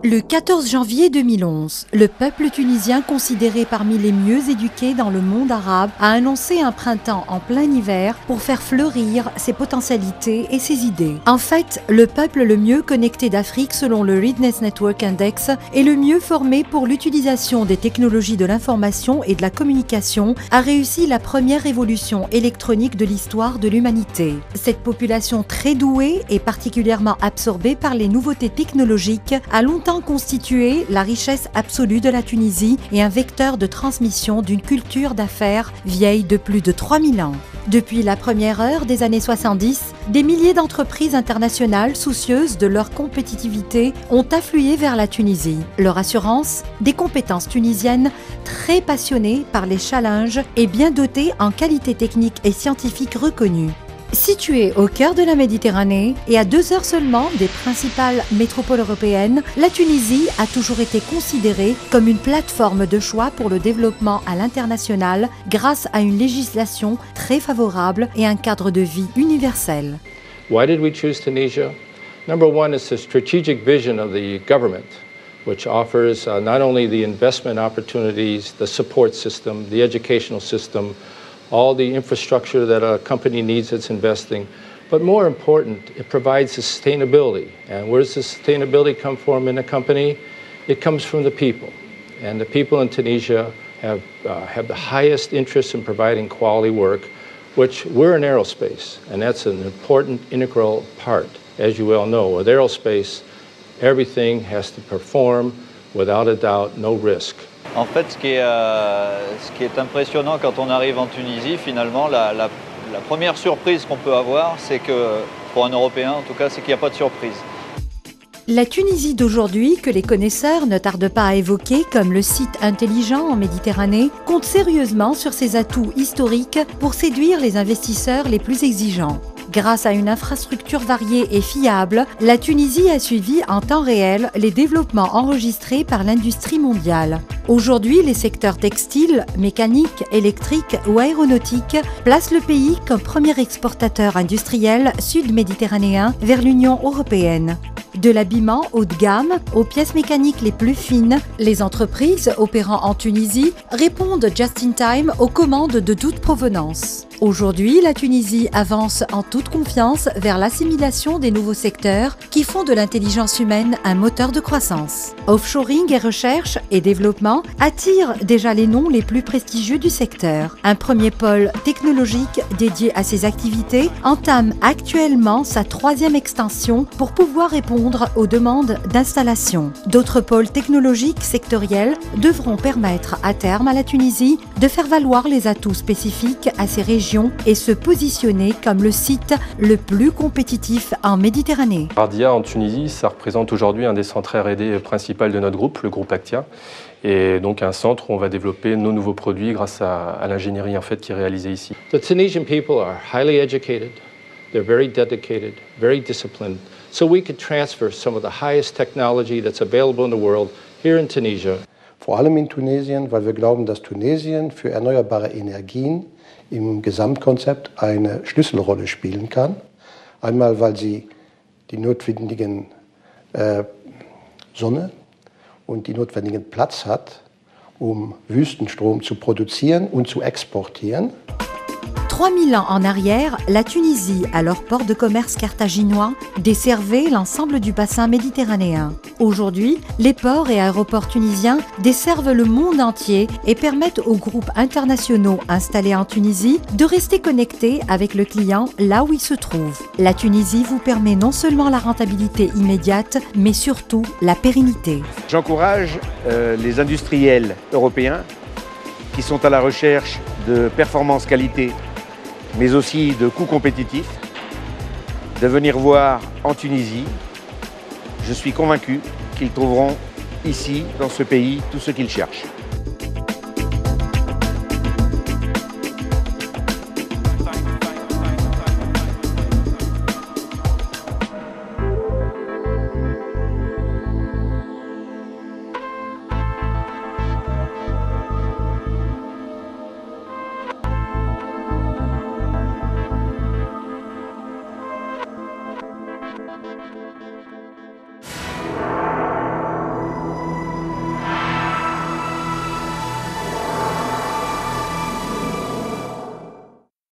Le 14 janvier 2011, le peuple tunisien, considéré parmi les mieux éduqués dans le monde arabe, a annoncé un printemps en plein hiver pour faire fleurir ses potentialités et ses idées. En fait, le peuple le mieux connecté d'Afrique selon le Readiness Network Index et le mieux formé pour l'utilisation des technologies de l'information et de la communication a réussi la première révolution électronique de l'histoire de l'humanité. Cette population très douée et particulièrement absorbée par les nouveautés technologiques a longtemps constitué la richesse absolue de la Tunisie et un vecteur de transmission d'une culture d'affaires vieille de plus de 3000 ans. Depuis la première heure des années 70, des milliers d'entreprises internationales soucieuses de leur compétitivité ont afflué vers la Tunisie. Leur assurance, des compétences tunisiennes très passionnées par les challenges et bien dotées en qualité technique et scientifique reconnue. Située au cœur de la Méditerranée et à 2 heures seulement des principales métropoles européennes, la Tunisie a toujours été considérée comme une plateforme de choix pour le développement à l'international grâce à une législation très favorable et un cadre de vie universel. Why did we choose Tunisia? Number one is the strategic vision of the government, which offers not only the investment opportunities, the support system, the educational system, all the infrastructure that a company needs that's investing. But more important, it provides sustainability. And where does the sustainability come from in a company? It comes from the people. And the people in Tunisia have the highest interest in providing quality work, which we're in aerospace, and that's an important integral part. As you well know, with aerospace, everything has to perform without a doubt, no risk. En fait, ce qui est impressionnant quand on arrive en Tunisie, finalement, la première surprise qu'on peut avoir, c'est que, pour un Européen en tout cas, c'est qu'il n'y a pas de surprise. La Tunisie d'aujourd'hui, que les connaisseurs ne tardent pas à évoquer comme le site intelligent en Méditerranée, compte sérieusement sur ses atouts historiques pour séduire les investisseurs les plus exigeants. Grâce à une infrastructure variée et fiable, la Tunisie a suivi en temps réel les développements enregistrés par l'industrie mondiale. Aujourd'hui, les secteurs textiles, mécaniques, électriques ou aéronautiques placent le pays comme premier exportateur industriel sud-méditerranéen vers l'Union européenne. De l'habillement haut de gamme aux pièces mécaniques les plus fines, les entreprises opérant en Tunisie répondent just in time aux commandes de toute provenance. Aujourd'hui, la Tunisie avance en toute confiance vers l'assimilation des nouveaux secteurs qui font de l'intelligence humaine un moteur de croissance. Offshoring et recherche et développement attirent déjà les noms les plus prestigieux du secteur. Un premier pôle technologique dédié à ces activités entame actuellement sa 3e extension pour pouvoir répondre aux demandes d'installation. D'autres pôles technologiques sectoriels devront permettre à terme à la Tunisie de faire valoir les atouts spécifiques à ces régions et se positionner comme le site le plus compétitif en Méditerranée. Ardia en Tunisie, ça représente aujourd'hui un des centres R&D principaux de notre groupe, le groupe Actia, et donc un centre où on va développer nos nouveaux produits grâce à l'ingénierie en fait qui est réalisée ici. The Tunisian people are highly educated, they're very dedicated, very disciplined, so we could transfer some of the highest technology that's available in the world here in Tunisia. Vor allem in Tunesien, weil wir glauben, dass Tunesien für erneuerbare Energien im Gesamtkonzept eine Schlüsselrolle spielen kann. Einmal, weil sie die notwendigen Sonne und die notwendigen Platz hat, Wüstenstrom zu produzieren und zu exportieren. 3000 ans en arrière, la Tunisie, alors port de commerce carthaginois, desservait l'ensemble du bassin méditerranéen. Aujourd'hui, les ports et aéroports tunisiens desservent le monde entier et permettent aux groupes internationaux installés en Tunisie de rester connectés avec le client là où il se trouve. La Tunisie vous permet non seulement la rentabilité immédiate, mais surtout la pérennité. J'encourage les industriels européens qui sont à la recherche de performance qualité, mais aussi de coûts compétitifs, de venir voir en Tunisie. Je suis convaincu qu'ils trouveront ici, dans ce pays, tout ce qu'ils cherchent.